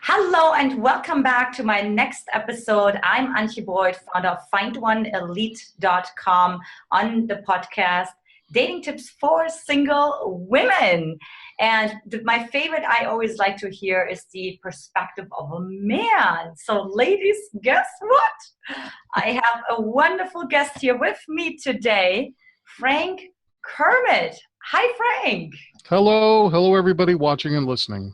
Hello and welcome back to my next episode. I'm Antje Boyd, founder of FindOneElite.com, on the podcast Dating Tips for Single Women. And my favorite I always like to hear is the perspective of a man. So ladies, guess what? I have a wonderful guest here with me today, Frank Kermit. Hi, Frank. Hello everybody watching and listening.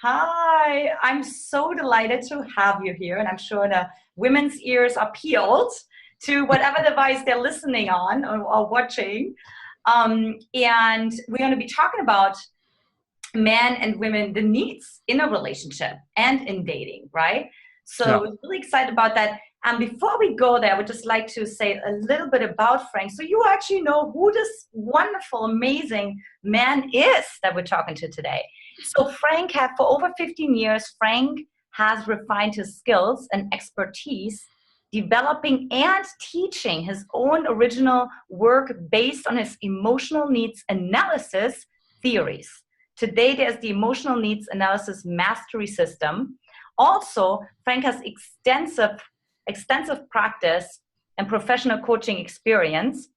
Hi, I'm so delighted to have you here, and I'm sure the women's ears are peeled to whatever device they're listening on or watching. And we're going to be talking about men and women, the needs in a relationship and in dating, right? So we're really excited about that. And before we go there, I would just like to say a little bit about Frank, so you actually know who this wonderful, amazing man is that we're talking to today. So Frank for over 15 years, Frank has refined his skills and expertise, developing and teaching his own original work based on his emotional needs analysis theories. Today, there's the Emotional Needs Analysis Mastery System. Also, Frank has extensive practice and professional coaching experience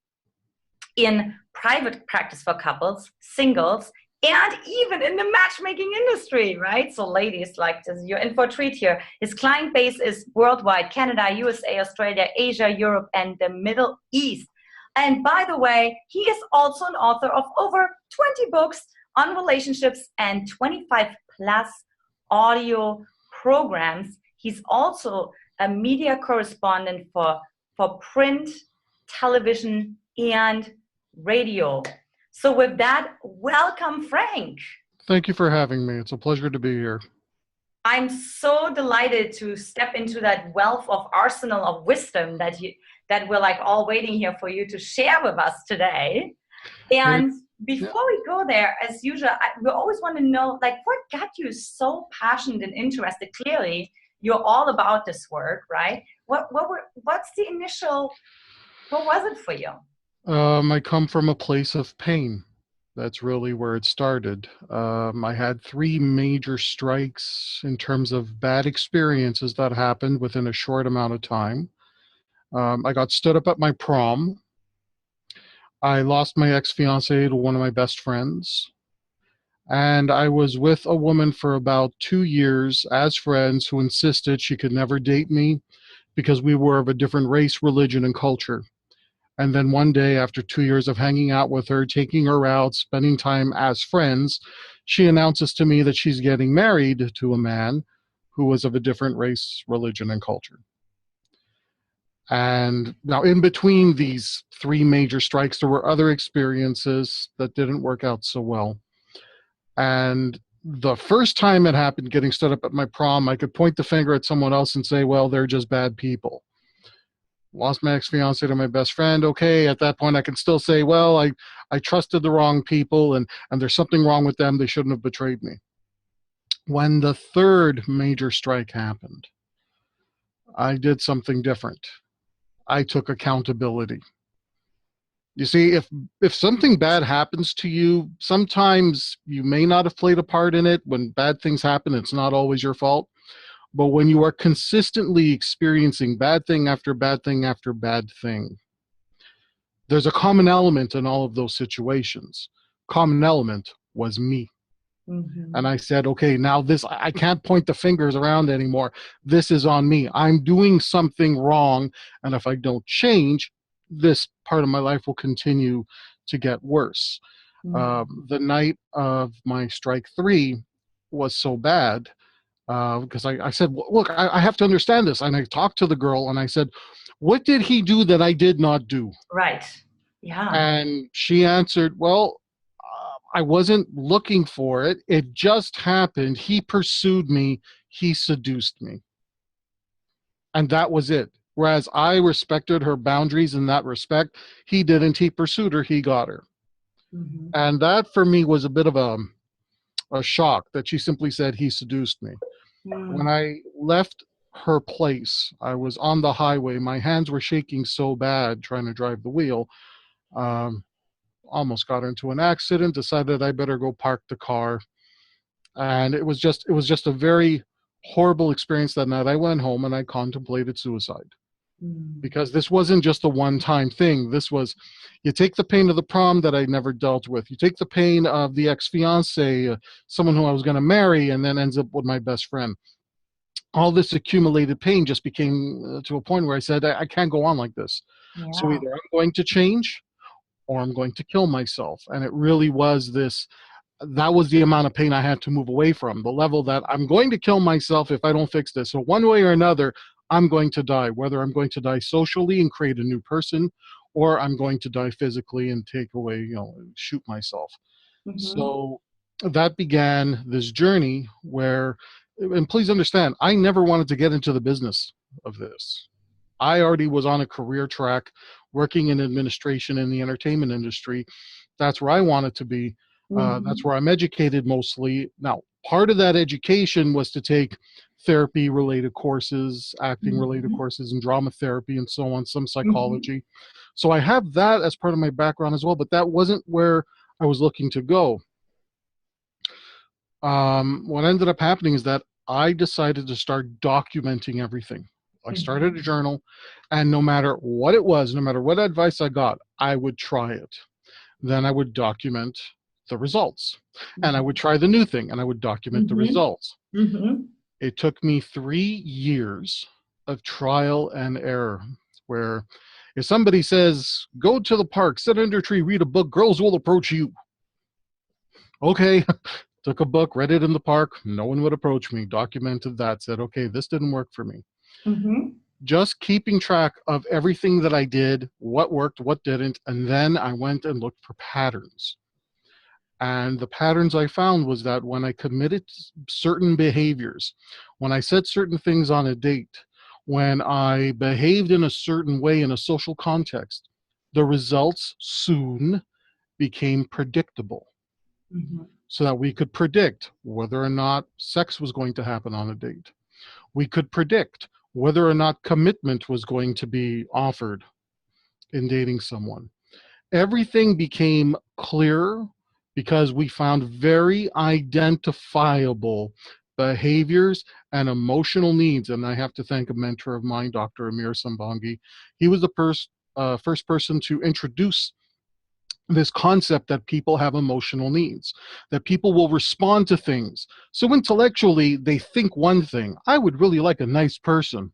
in private practice for couples, singles, and even in the matchmaking industry, right? So ladies, like this, you're in for a treat here. His client base is worldwide: Canada, USA, Australia, Asia, Europe, and the Middle East. And by the way, he is also an author of over 20 books on relationships and 25 plus audio programs. He's also a media correspondent for print, television, and radio. So with that, welcome, Frank. Thank you for having me. It's a pleasure to be here. I'm so delighted to step into that wealth of arsenal of wisdom that we're like all waiting here for you to share with us today. And before we go there, as usual, we always want to know, like, what got you so passionate and interested? Clearly, you're all about this work, right? What was it for you? I come from a place of pain. That's really where it started. I had 3 major strikes in terms of bad experiences that happened within a short amount of time. I got stood up at my prom. I lost my ex-fiancée to one of my best friends. And I was with a woman for about 2 years as friends who insisted she could never date me because we were of a different race, religion, and culture. And then one day, after 2 years of hanging out with her, taking her out, spending time as friends, she announces to me that she's getting married to a man who was of a different race, religion, and culture. And now in between these 3 major strikes, there were other experiences that didn't work out so well. And the first time it happened, getting stood up at my prom, I could point the finger at someone else and say, well, they're just bad people. Lost my ex-fiancée to my best friend. Okay, at that point I can still say, well, I trusted the wrong people and there's something wrong with them. They shouldn't have betrayed me. When the 3rd major strike happened, I did something different. I took accountability. You see, if something bad happens to you, sometimes you may not have played a part in it. When bad things happen, it's not always your fault. But when you are consistently experiencing bad thing after bad thing after bad thing, there's a common element in all of those situations. Common element was me. Mm-hmm. And I said, okay, now I can't point the fingers around anymore. This is on me. I'm doing something wrong. And if I don't change, this part of my life will continue to get worse. Mm-hmm. The night of my strike 3 was so bad because I said, look, I have to understand this. And I talked to the girl and I said, what did he do that I did not do? Right. Yeah. And she answered, well, I wasn't looking for it. It just happened. He pursued me. He seduced me. And that was it. Whereas I respected her boundaries in that respect, he didn't. He pursued her. He got her. Mm-hmm. And that for me was a bit of a shock that she simply said he seduced me. Mm. When I left her place, I was on the highway. My hands were shaking so bad trying to drive the wheel. Almost got into an accident, decided I better go park the car. And it was just a very horrible experience that night, I went home and I contemplated suicide. Mm. Because this wasn't just a one-time thing. This was, you take the pain of the prom that I never dealt with. You take the pain of the ex-fiance, someone who I was going to marry, and then ends up with my best friend. All this accumulated pain just became to a point where I said, I can't go on like this. So Yeah. either I'm going to change or I'm going to kill myself. And it really was this, that was the amount of pain I had to move away from, the level that I'm going to kill myself if I don't fix this. So one way or another, I'm going to die, whether I'm going to die socially and create a new person, or I'm going to die physically and take away, shoot myself. Mm-hmm. So that began this journey where, and please understand, I never wanted to get into the business of this. I already was on a career track working in administration in the entertainment industry. That's where I wanted to be. That's Mm-hmm. where I'm educated mostly. Now, part of that education was to take therapy related courses, acting related Mm-hmm. courses, and drama therapy, and so on, some Mm-hmm. psychology. So I have that as part of my background as well, but that wasn't where I was looking to go. What ended up happening is that I decided to start documenting everything. I started a Mm-hmm. journal, and no matter what it was, no matter what advice I got, I would try it. Then I would document the results. And I would try the new thing, and I would document the Mm-hmm. results. Mm-hmm. It took me 3 years of trial and error, where if somebody says, go to the park, sit under a tree, read a book, girls will approach you. Okay, took a book, read it in the park. No one would approach me. Documented that, said, okay, this didn't work for me. Mm-hmm. Just keeping track of everything that I did, what worked, what didn't. And then I went and looked for patterns. And the patterns I found was that when I committed certain behaviors, when I said certain things on a date, when I behaved in a certain way in a social context, the results soon became predictable, Mm-hmm. so that we could predict whether or not sex was going to happen on a date. We could predict whether or not commitment was going to be offered in dating someone. Everything became clearer because we found very identifiable behaviors and emotional needs. And I have to thank a mentor of mine, Dr. Amir Sambangi. He was the first person to introduce this concept that people have emotional needs, that people will respond to things. So intellectually, they think one thing. I would really like a nice person,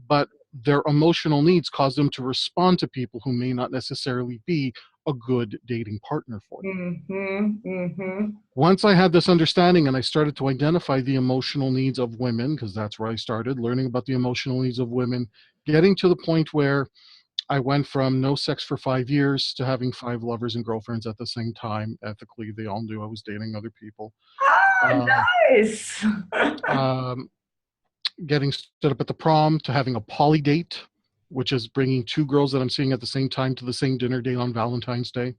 but their emotional needs cause them to respond to people who may not necessarily be a good dating partner for them. Mm-hmm. Mm-hmm. Once I had this understanding and I started to identify the emotional needs of women, because that's where I started learning about the emotional needs of women, getting to the point where I went from no sex for 5 years to having 5 lovers and girlfriends at the same time. Ethically, they all knew I was dating other people. Ah, Uh, nice. um, Getting stood up at the prom to having a poly date, which is bringing two girls that I'm seeing at the same time to the same dinner date on Valentine's Day.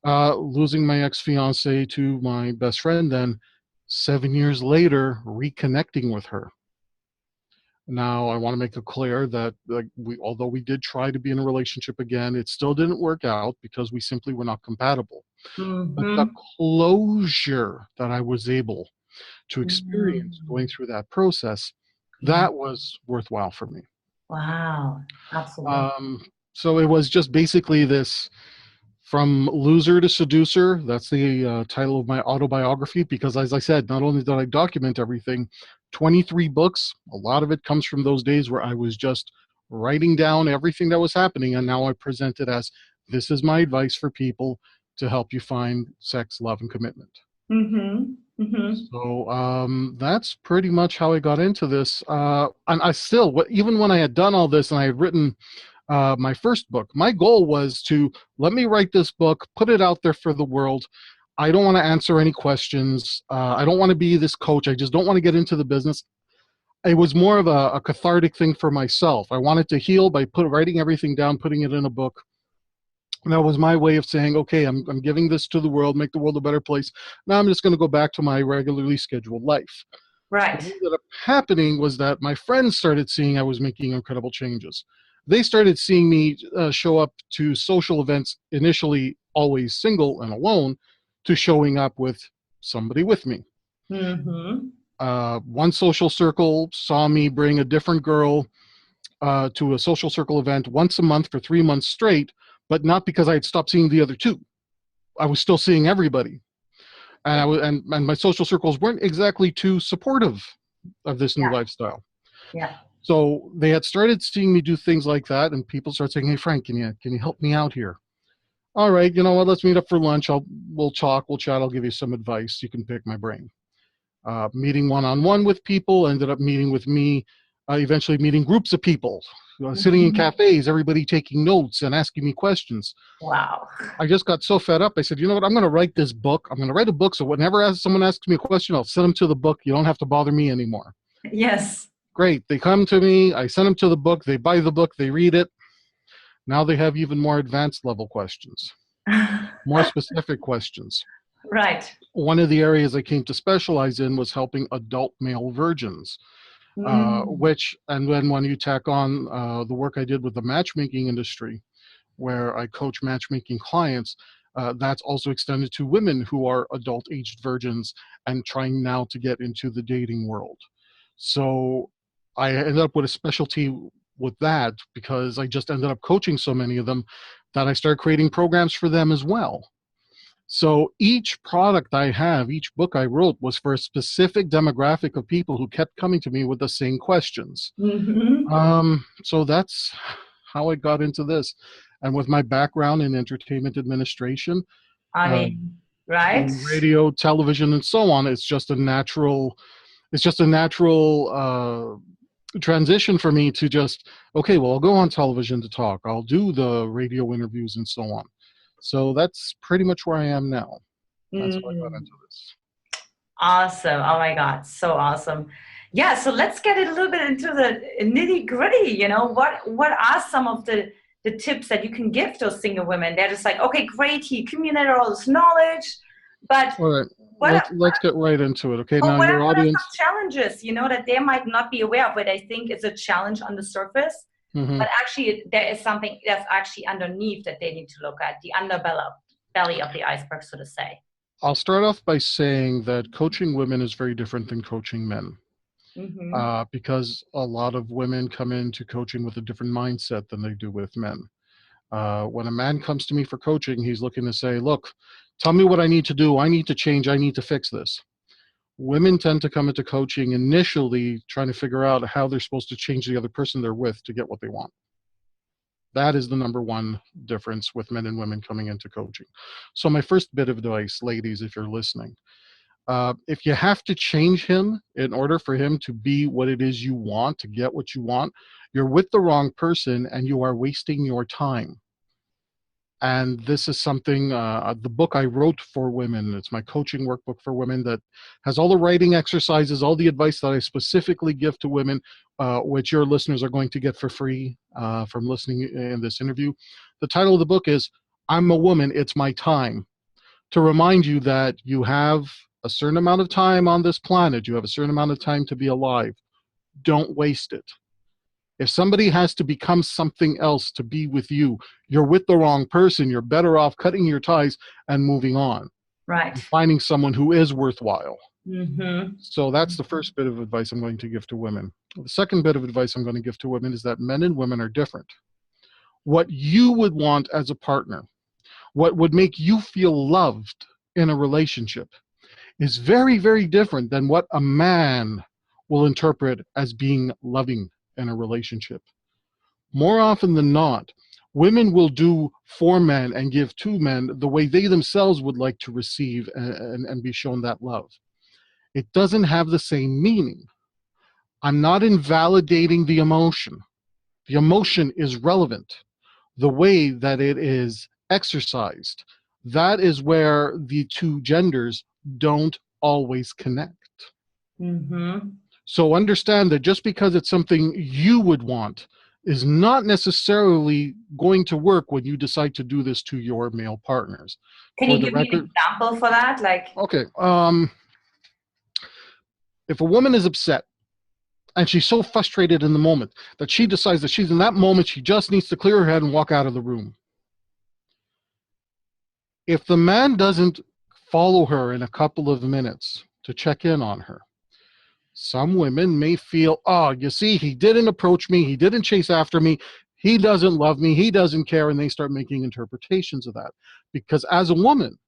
Losing my ex-fiance to my best friend, then 7 years later, reconnecting with her. Now, I want to make it clear that although we did try to be in a relationship again, it still didn't work out because we simply were not compatible. But the Mm-hmm. closure that I was able to experience going Mm. through that process, Yeah. that was worthwhile for me. Wow. Absolutely. Um, so it was just basically this, from loser to seducer. That's the title of my autobiography, because as I said, not only did I document everything, 23 books, a lot of it comes from those days where I was just writing down everything that was happening, and now I present it as, this is my advice for people to help you find sex, love, and commitment. Mm-hmm. Mm-hmm. So that's pretty much how I got into this. And I still, even when I had done all this and I had written my first book, my goal was to, let me write this book, put it out there for the world. I don't want to answer any questions. I don't want to be this coach. I just don't want to get into the business. It was more of a cathartic thing for myself. I wanted to heal by writing everything down, putting it in a book. And that was my way of saying, okay, I'm giving this to the world, make the world a better place. Now I'm just going to go back to my regularly scheduled life. Right. What ended up happening was that my friends started seeing I was making incredible changes. They started seeing me show up to social events, initially always single and alone, to showing up with somebody with me. Mm-hmm. One social circle saw me bring a different girl to a social circle event once a month for 3 months straight, but not because I had stopped seeing the other two. I was still seeing everybody. And and my social circles weren't exactly too supportive of this new Yeah. lifestyle. Yeah. So they had started seeing me do things like that, and people started saying, "Hey, Frank, can you help me out here?" All right, you know what? Let's meet up for lunch. We'll talk, we'll chat. I'll give you some advice. You can pick my brain. Meeting one-on-one with people, ended up meeting with me, eventually meeting groups of people, sitting in Mhm. cafes, everybody taking notes and asking me questions. Wow. I just got so fed up. I said, you know what? I'm going to write this book. I'm going to write a book. So whenever someone asks me a question, I'll send them to the book. You don't have to bother me anymore. Yes. Great. They come to me. I send them to the book. They buy the book. They read it. Now they have even more advanced level questions, more specific questions. Right. One of the areas I came to specialize in was helping adult male virgins, Mm. and then when you tack on the work I did with the matchmaking industry, where I coach matchmaking clients, that's also extended to women who are adult aged virgins and trying now to get into the dating world. So I ended up with a specialty with that because I just ended up coaching so many of them that I started creating programs for them as well. So each product I have, each book I wrote was for a specific demographic of people who kept coming to me with the same questions. Hmm. So that's how I got into this. And with my background in entertainment administration, I uh, mean, right? in radio, television, and so on, it's just a natural transition for me to just, okay, well, I'll go on television to talk. I'll do the radio interviews and so on. So that's pretty much where I am now. That's how I got Mm. into this. Awesome. Oh my God. So awesome. Yeah. So let's get a little bit into the nitty gritty. What are some of the tips that you can give those single women? They're just like, okay, great. He accumulated all this knowledge, but All right, what let's get right into it. Okay, Oh, now your what are audience. some challenges, that they might not be aware of, but I think it's a challenge on the surface, Mhm. but actually there is something that's actually underneath that they need to look at, the underbelly of the iceberg, so to say. I'll start off by saying that coaching women is very different than coaching men, Mm-hmm. because a lot of women come into coaching with a different mindset than they do with men. When a man comes to me for coaching, he's looking to say, look, tell me what I need to do. I need to change. I need to fix this. Women tend to come into coaching initially trying to figure out how they're supposed to change the other person they're with to get what they want. That is the number one difference with men and women coming into coaching. So my first bit of advice, ladies, if you're listening, if you have to change him in order for him to be what it is you want, to get what you want, you're with the wrong person and you are wasting your time. And this is something, the book I wrote for women, it's my coaching workbook for women that has all the writing exercises, all the advice that I specifically give to women, which your listeners are going to get for free from listening in this interview. The title of the book is I'm a Woman, It's My Time, to remind you that you have a certain amount of time on this planet, you have a certain amount of time to be alive. Don't waste it. If somebody has to become something else to be with you, you're with the wrong person. You're better off cutting your ties and moving on Right. and finding someone who is worthwhile. Mm-hmm. So that's the first bit of advice I'm going to give to women. The second bit of advice I'm going to give to women is that men and women are different. What you would want as a partner, what would make you feel loved in a relationship, is very, very different than what a man will interpret as being loving in a relationship. More often than not, women will do for men and give to men the way they themselves would like to receive and be shown that love. It doesn't have the same meaning. I'm not invalidating the emotion. The emotion is relevant. The way that it is exercised, that is where the two genders don't always connect. Mm-hmm. So understand that just because it's something you would want is not necessarily going to work when you decide to do this to your male partners. Can For you the give me an record, example for that? Like, okay, if a woman is upset and she's so frustrated in the moment that she decides that she's in that moment, she just needs to clear her head and walk out of the room. If the man doesn't follow her in a couple of minutes to check in on her, Some women may feel, oh, you see, he didn't approach me, he didn't chase after me, he doesn't love me, he doesn't care, and they start making interpretations of that. Because as a woman,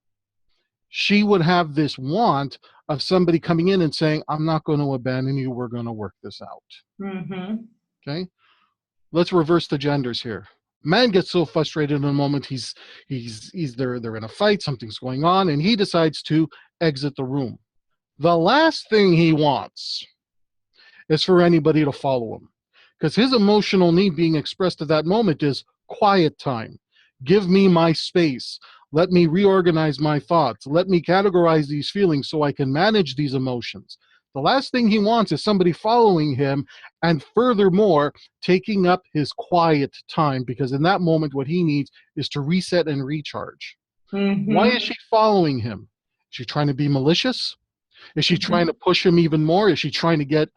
she would have this want of somebody coming in and saying, I'm not going to abandon you, we're going to work this out. Mm-hmm. Okay? Let's reverse the genders here. Man gets so frustrated in a moment, they're in a fight, something's going on, and he decides to exit the room. The last thing he wants is for anybody to follow him, because his emotional need being expressed at that moment is quiet time. Give me my space. Let me reorganize my thoughts. Let me categorize these feelings so I can manage these emotions. The last thing he wants is somebody following him and furthermore taking up his quiet time, because in that moment what he needs is to reset and recharge. Why is Mm-hmm. she following him? Is she trying to be malicious? Is she Mm-hmm. trying to push him even more? Is she trying to get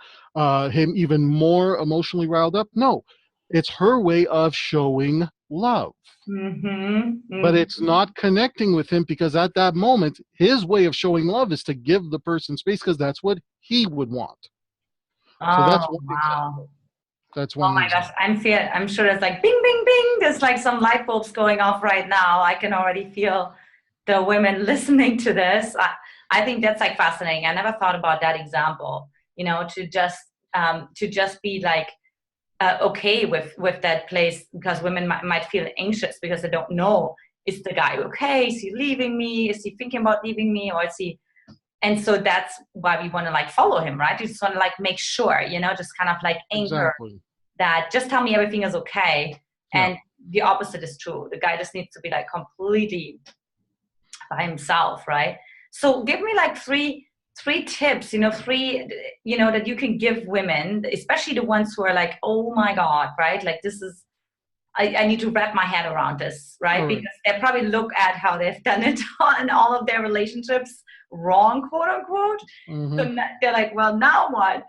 him even more emotionally riled up? No, it's her way of showing love. Mm-hmm. But Mm-hmm. it's not connecting with him, because at that moment, his way of showing love is to give the person space, because that's what he would want. So Oh, that's one wow. example. That's Oh one my gosh, example. I'm sure there's like bing, bing, bing. There's like some light bulbs going off right now. I can already feel the women listening to this. I think that's like fascinating. I never thought about that example, to just be like okay with that place, because women might feel anxious because they don't know, is the guy okay? Is he leaving me? Is he thinking about leaving me? Or is he, and so that's why we want to like follow him, right? We just want to like make sure, just kind of like anchor Exactly. that, just tell me everything is okay. Yeah. And the opposite is true. The guy just needs to be like completely by himself, right? So give me like three tips, three, that you can give women, especially the ones who are like, oh my God, right? Like this is, I need to wrap my head around this, All right? right. Because they probably look at how they've done it in all of their relationships wrong, quote unquote. Mm-hmm. So they're like, well, now what?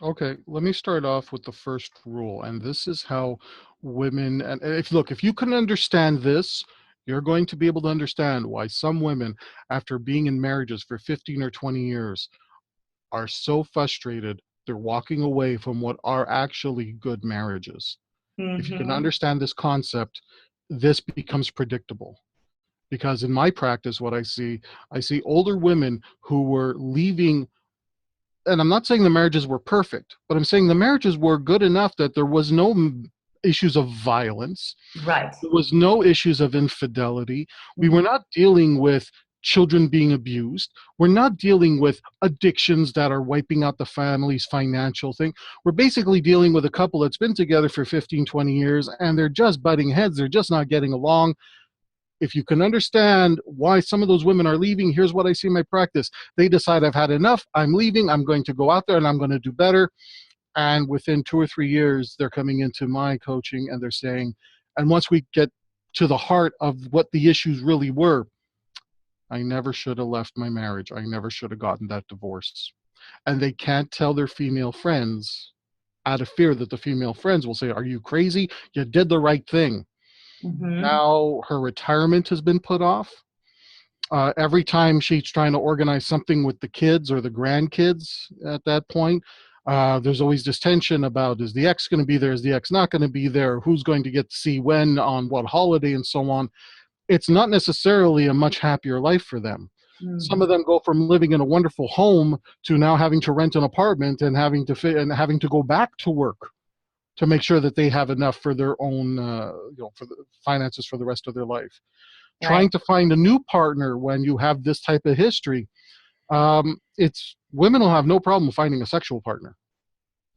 Okay, let me start off with the first rule, and this is how women, and if you can understand this, you're going to be able to understand why some women, after being in marriages for 15 or 20 years, are so frustrated they're walking away from what are actually good marriages. If you can Mm-hmm. understand this concept, this becomes predictable. Because in my practice, what I see older women who were leaving, and I'm not saying the marriages were perfect, but I'm saying the marriages were good enough that there was no issues of violence. Right. There was no issues of infidelity. We Mm-hmm. were not dealing with children being abused. We're not dealing with addictions that are wiping out the family's financial thing. We're basically dealing with a couple that's been together for 15, 20 years, and they're just butting heads. They're just not getting along. If you can understand why some of those women are leaving, here's what I see in my practice. They decide, I've had enough, I'm leaving, I'm going to go out there and I'm going to do better. And within 2 or 3 years, they're coming into my coaching and they're saying, and once we get to the heart of what the issues really were, I never should have left my marriage. I never should have gotten that divorce. And they can't tell their female friends out of fear that the female friends will say, are you crazy? You did the right thing. Mm-hmm. Now her retirement has been put off. Every time she's trying to organize something with the kids or the grandkids at that point, there's always this tension about, is the ex going to be there? Is the ex not going to be there? Who's going to get to see when, on what holiday, and so on. It's not necessarily a much happier life for them. Some Mm-hmm. of them go from living in a wonderful home to now having to rent an apartment and having to go back to work to make sure that they have enough for their own, for the finances for the rest of their life. Right. Trying to find a new partner when you have this type of history, it's women will have no problem finding a sexual partner.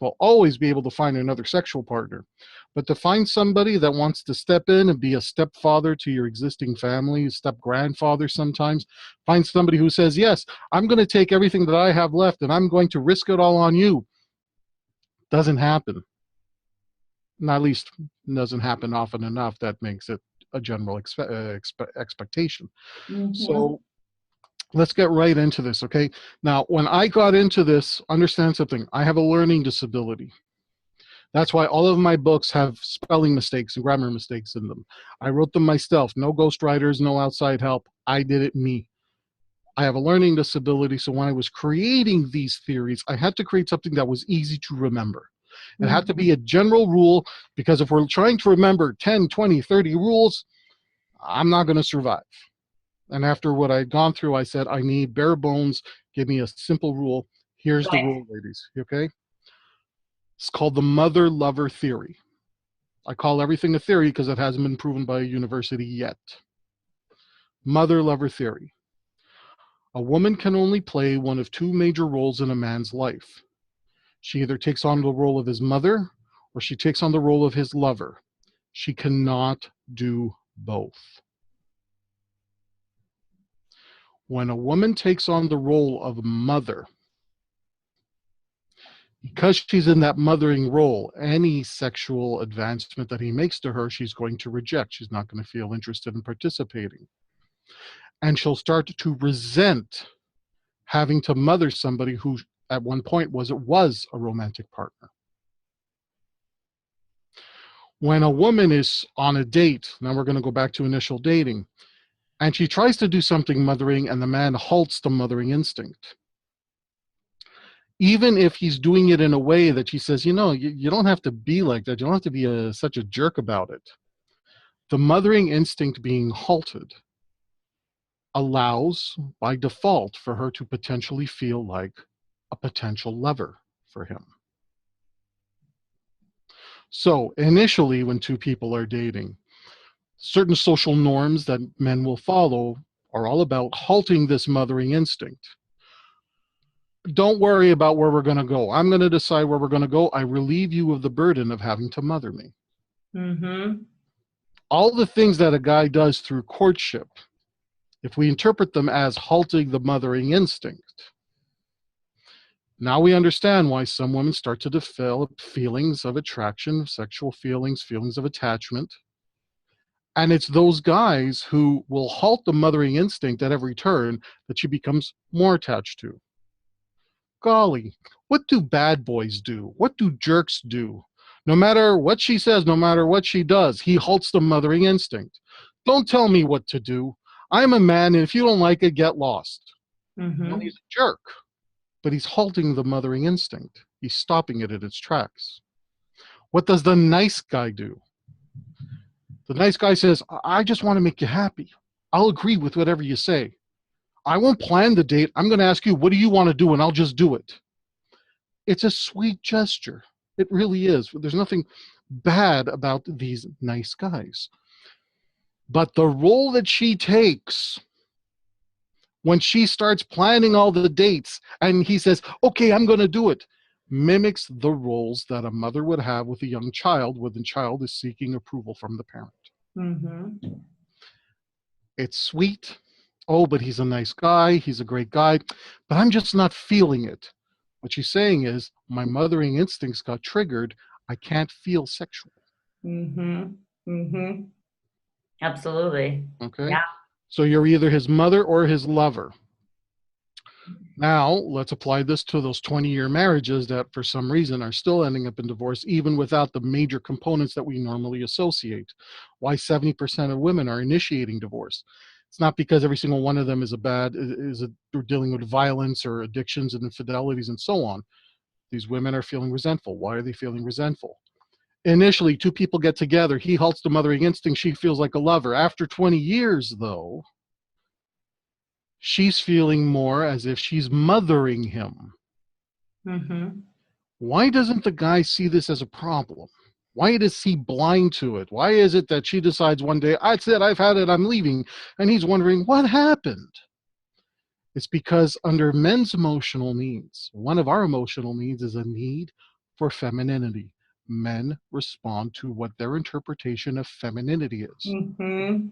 They'll always be able to find another sexual partner. But to find somebody that wants to step in and be a stepfather to your existing family, step grandfather sometimes, find somebody who says, yes, I'm going to take everything that I have left and I'm going to risk it all on you. Doesn't happen. Not at least doesn't happen often enough that makes it a general expectation. Mm-hmm. So let's get right into this, okay? Now, when I got into this, understand something. I have a learning disability. That's why all of my books have spelling mistakes and grammar mistakes in them. I wrote them myself. No ghostwriters, no outside help. I did it me. I have a learning disability, so when I was creating these theories, I had to create something that was easy to remember. It had to be a general rule, because if we're trying to remember 10, 20, 30 rules, I'm not going to survive. And after what I'd gone through, I said, I need bare bones. Give me a simple rule. Here's the Right. rule, ladies. Okay? It's called the mother lover theory. I call everything a theory because it hasn't been proven by a university yet. Mother lover theory. A woman can only play one of two major roles in a man's life. She either takes on the role of his mother or she takes on the role of his lover. She cannot do both. When a woman takes on the role of mother, because she's in that mothering role, any sexual advancement that he makes to her, she's going to reject. She's not going to feel interested in participating. And she'll start to resent having to mother somebody who at one point was a romantic partner. When a woman is on a date, now we're going to go back to initial dating, and she tries to do something mothering and the man halts the mothering instinct. Even if he's doing it in a way that she says, you don't have to be like that. You don't have to be such a jerk about it. The mothering instinct being halted allows, by default, for her to potentially feel like a potential lover for him. So initially, when two people are dating, certain social norms that men will follow are all about halting this mothering instinct. Don't worry about where we're going to go. I'm going to decide where we're going to go. I relieve you of the burden of having to mother me. Mm-hmm. All the things that a guy does through courtship, if we interpret them as halting the mothering instinct, now we understand why some women start to develop feelings of attraction, sexual feelings, feelings of attachment. And it's those guys who will halt the mothering instinct at every turn that she becomes more attached to. Golly, what do bad boys do? What do jerks do? No matter what she says, no matter what she does, he halts the mothering instinct. Don't tell me what to do. I'm a man, and if you don't like it, get lost. Well, Mm-hmm. he's a jerk, but he's halting the mothering instinct. He's stopping it in its tracks. What does the nice guy do? The nice guy says, I just want to make you happy. I'll agree with whatever you say. I won't plan the date. I'm going to ask you, what do you want to do? And I'll just do it. It's a sweet gesture. It really is. There's nothing bad about these nice guys. But the role that she takes when she starts planning all the dates and he says, okay, I'm going to do it, mimics the roles that a mother would have with a young child when the child is seeking approval from the parent. Mm-hmm. It's sweet. Oh, but he's a nice guy. He's a great guy. But I'm just not feeling it. What she's saying is, my mothering instincts got triggered. I can't feel sexual. Mm-hmm. Mm-hmm. Absolutely. Okay? Yeah. So you're either his mother or his lover. Now, let's apply this to those 20-year marriages that for some reason are still ending up in divorce, even without the major components that we normally associate. Why 70% of women are initiating divorce. It's not because every single one of them they're dealing with violence or addictions and infidelities and so on. These women are feeling resentful. Why are they feeling resentful? Initially, two people get together. He halts the mothering instinct. She feels like a lover. After 20 years, though, she's feeling more as if she's mothering him. Mm-hmm. Why doesn't the guy see this as a problem? Why is he blind to it? Why is it that she decides one day, that's it, I've had it, I'm leaving, and he's wondering, what happened? It's because under men's emotional needs, one of our emotional needs is a need for femininity. Men respond to what their interpretation of femininity is. Mm-hmm.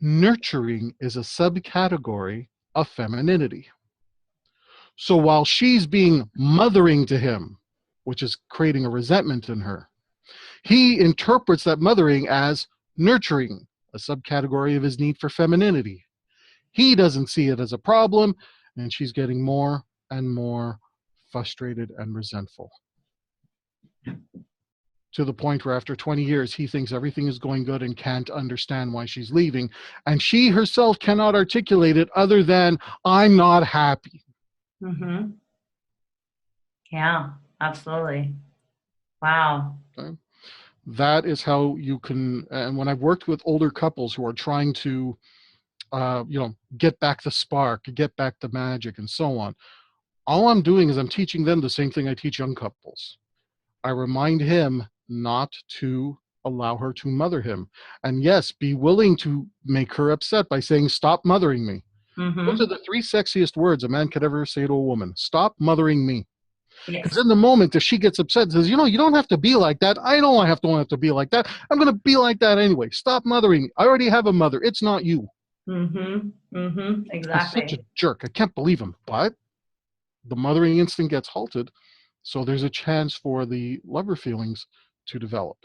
Nurturing is a subcategory of femininity. So while she's being mothering to him, which is creating a resentment in her, he interprets that mothering as nurturing, a subcategory of his need for femininity. He doesn't see it as a problem, and she's getting more and more frustrated and resentful. to the point where after 20 years, he thinks everything is going good and can't understand why she's leaving. And she herself cannot articulate it other than, I'm not happy. Mm-hmm. Yeah, absolutely. Wow. Okay? That is how you can, and when I've worked with older couples who are trying to, get back the spark, get back the magic, and so on, all I'm doing is I'm teaching them the same thing I teach young couples. I remind him not to allow her to mother him. And yes, be willing to make her upset by saying, stop mothering me. Those are Mm-hmm. the three sexiest words a man could ever say to a woman. Stop mothering me. Because Yes. in the moment, if she gets upset and says, you don't have to be like that. I don't have to be like that. I'm going to be like that anyway. Stop mothering me. I already have a mother. It's not you. Mm-hmm. Mm-hmm. He's such a Exactly. jerk. I can't believe him. But the mothering instinct gets halted. So there's a chance for the lover feelings to develop.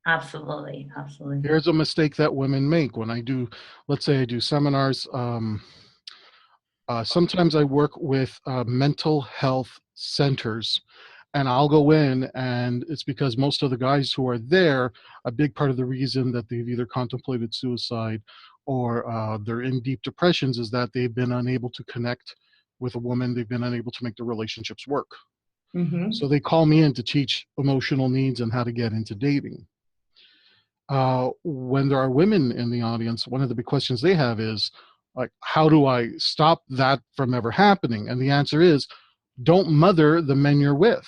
Absolutely. Absolutely. Here's a mistake that women make when I do, let's say I do seminars. Sometimes I work with mental health centers, and I'll go in, and it's because most of the guys who are there, a big part of the reason that they've either contemplated suicide or they're in deep depressions is that they've been unable to connect with a woman. They've been unable to make the relationships work. Mm-hmm. So they call me in to teach emotional needs and how to get into dating. When there are women in the audience, one of the big questions they have is, like, how do I stop that from ever happening? And the answer is, don't mother the men you're with.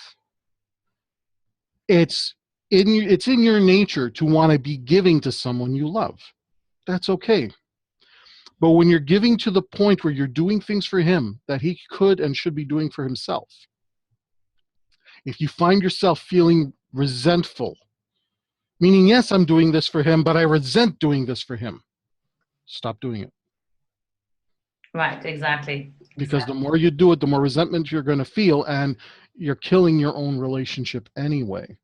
It's in your nature to want to be giving to someone you love. That's okay. But when you're giving to the point where you're doing things for him that he could and should be doing for himself, if you find yourself feeling resentful, meaning, yes, I'm doing this for him, but I resent doing this for him, stop doing it. Right. Exactly. Because the Exactly. more you do it, the more resentment you're going to feel, and you're killing your own relationship anyway. Yeah.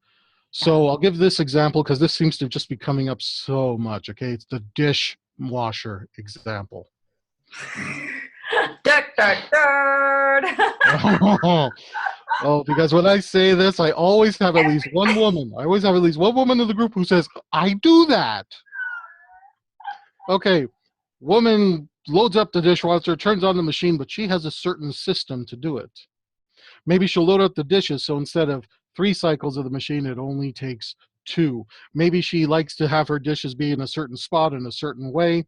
So I'll give this example because this seems to just be coming up so much. Okay, it's the dishwasher example. Dirt, dirt, dirt. Oh, because when I say this, I always have at least one woman. I always have at least one woman in the group who says, I do that. Okay, woman loads up the dishwasher, turns on the machine, but she has a certain system to do it. Maybe she'll load up the dishes, so instead of 3 cycles of the machine, it only takes 2. Maybe she likes to have her dishes be in a certain spot in a certain way.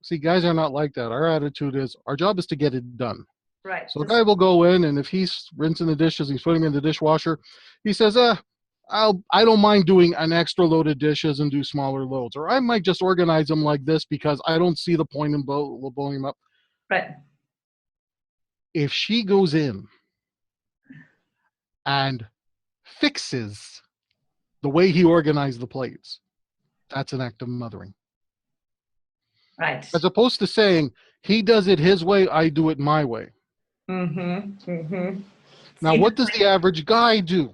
See, guys are not like that. Our attitude is, our job is to get it done. Right. So a Just guy will go in, and if he's rinsing the dishes, he's putting them in the dishwasher, he says, I don't mind doing an extra load of dishes and do smaller loads. Or I might just organize them like this because I don't see the point in blowing them up. right. If she goes in and fixes the way he organized the plates, that's an act of mothering. Right. As opposed to saying, he does it his way, I do it my way. Mm-hmm. Mm-hmm. Now, See, what does the average guy do?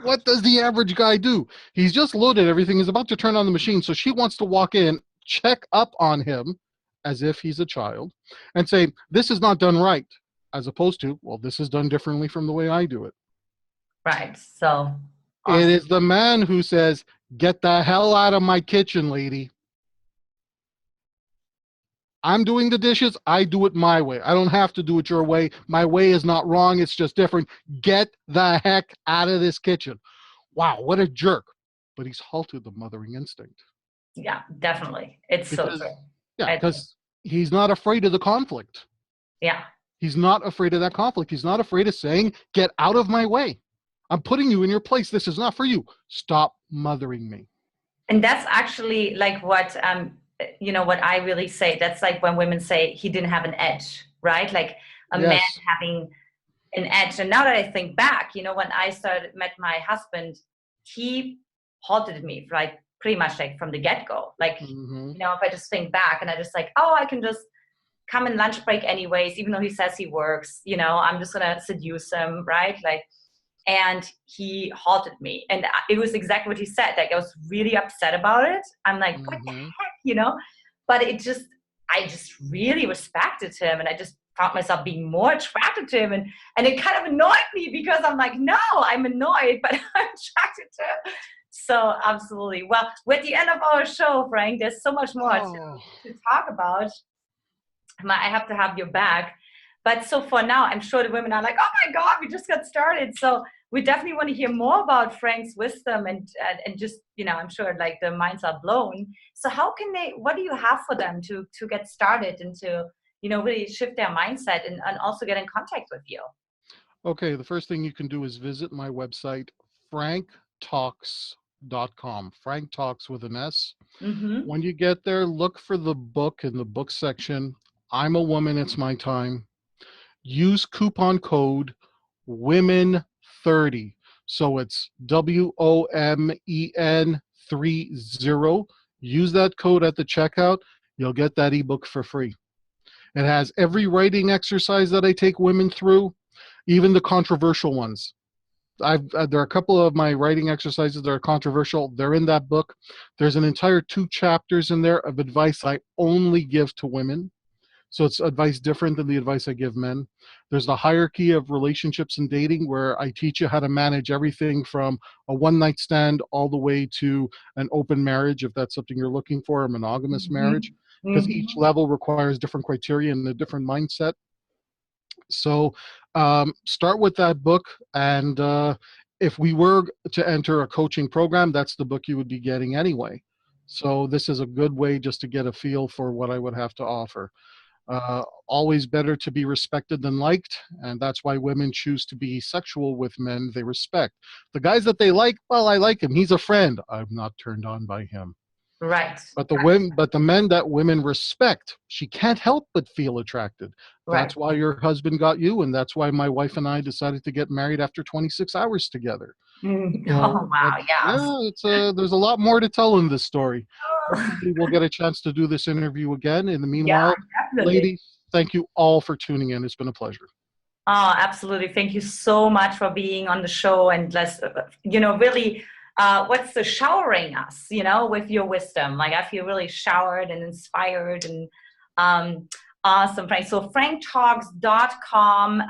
What does the average guy do? He's just loaded everything. He's about to turn on the machine. So she wants to walk in, check up on him as if he's a child, and say, this is not done right. As opposed to, well, this is done differently from the way I do it. right. So It awesome. is the man who says, get the hell out of my kitchen, lady. I'm doing the dishes. I do it my way. I don't have to do it your way. My way is not wrong. It's just different. Get the heck out of this kitchen. Wow, what a jerk. But he's halted the mothering instinct. Yeah, definitely. It's so Because, true. yeah, It's, because he's not afraid of the conflict. yeah. He's not afraid of that conflict. He's not afraid of saying, get out of my way. I'm putting you in your place. This is not for you. Stop mothering me. And that's actually like what I really say. That's like when women say he didn't have an edge, right? Like a man Yes. having an edge. And now that I think back, when I met my husband, he halted me like pretty much like from the get-go. Like, Mm-hmm. if I just think back and I just like, oh, I can just come in lunch break anyways, even though he says he works, I'm just gonna seduce him, right? Like, and he halted me, and it was exactly what he said. Like, I was really upset about it. I'm like, what the Mm-hmm. heck, but I just really respected him, and I just found myself being more attracted to him. And it kind of annoyed me because I'm like, no, I'm annoyed, but I'm attracted to him. So absolutely. Well, we're at the end of our show, Frank. There's so much more to talk about. I have to have your back. But so for now, I'm sure the women are like, oh my God, we just got started. So we definitely want to hear more about Frank's wisdom and just, I'm sure like the minds are blown. So how can what do you have for them to get started and to, really shift their mindset and also get in contact with you? Okay, the first thing you can do is visit my website, franktalks.com. Frank Talks with an S. Mm-hmm. When you get there, look for the book in the book section. I'm a woman, it's my time. Use coupon code WOMEN30. So it's WOMEN30. Use that code at the checkout. You'll get that ebook for free. It has every writing exercise that I take women through, even the controversial ones. There are a couple of my writing exercises that are controversial. They're in that book. There's an entire 2 chapters in there of advice I only give to women. So it's advice different than the advice I give men. There's the hierarchy of relationships and dating where I teach you how to manage everything from a one-night stand all the way to an open marriage, if that's something you're looking for, a monogamous marriage, because each level requires different criteria and a different mindset. So start with that book, and if we were to enter a coaching program, that's the book you would be getting anyway. So this is a good way just to get a feel for what I would have to offer. Always better to be respected than liked, and that's why women choose to be sexual with men they respect. The guys that they like, well, I like him. He's a friend. I'm not turned on by him. Right. But the men that women respect, she can't help but feel attracted. That's why your husband got you, and that's why my wife and I decided to get married after 26 hours together. Oh wow! Yeah, there's a lot more to tell in this story. Hopefully we'll get a chance to do this interview again. In the meanwhile, ladies, thank you all for tuning in. It's been a pleasure. Oh, absolutely. Thank you so much for being on the show and let's, really, what's the showering us, with your wisdom. Like I feel really showered and inspired and awesome, Frank. So franktalks.com.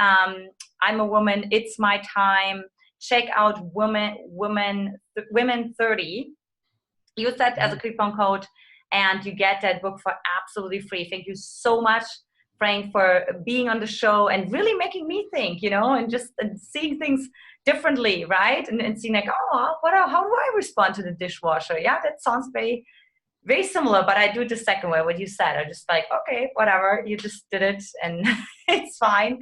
I'm a woman. It's my time. Check out women 30. Use that as a coupon code and you get that book for absolutely free. Thank you so much, Frank, for being on the show and really making me think, and just seeing things differently, right? And seeing like, how do I respond to the dishwasher? Yeah, that sounds very, very similar, but I do it the second way, what you said. I just like, okay, whatever, you just did it and it's fine,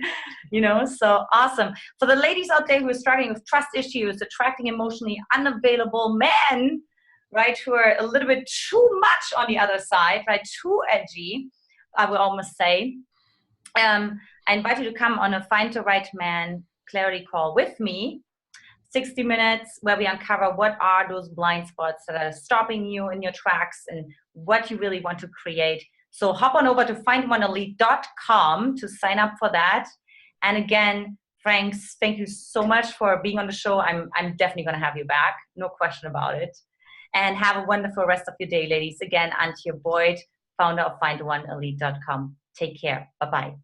so awesome. For the ladies out there who are struggling with trust issues, attracting emotionally unavailable men, right, who are a little bit too much on the other side, right, too edgy, I would almost say. I invite you to come on a Find the Right Man clarity call with me, 60 minutes, where we uncover what are those blind spots that are stopping you in your tracks and what you really want to create. So hop on over to findoneelite.com to sign up for that. And again, Frank, thank you so much for being on the show. I'm definitely going to have you back. No question about it. And have a wonderful rest of your day, ladies. Again, Antje Boyd, founder of findoneelite.com. Take care. Bye-bye.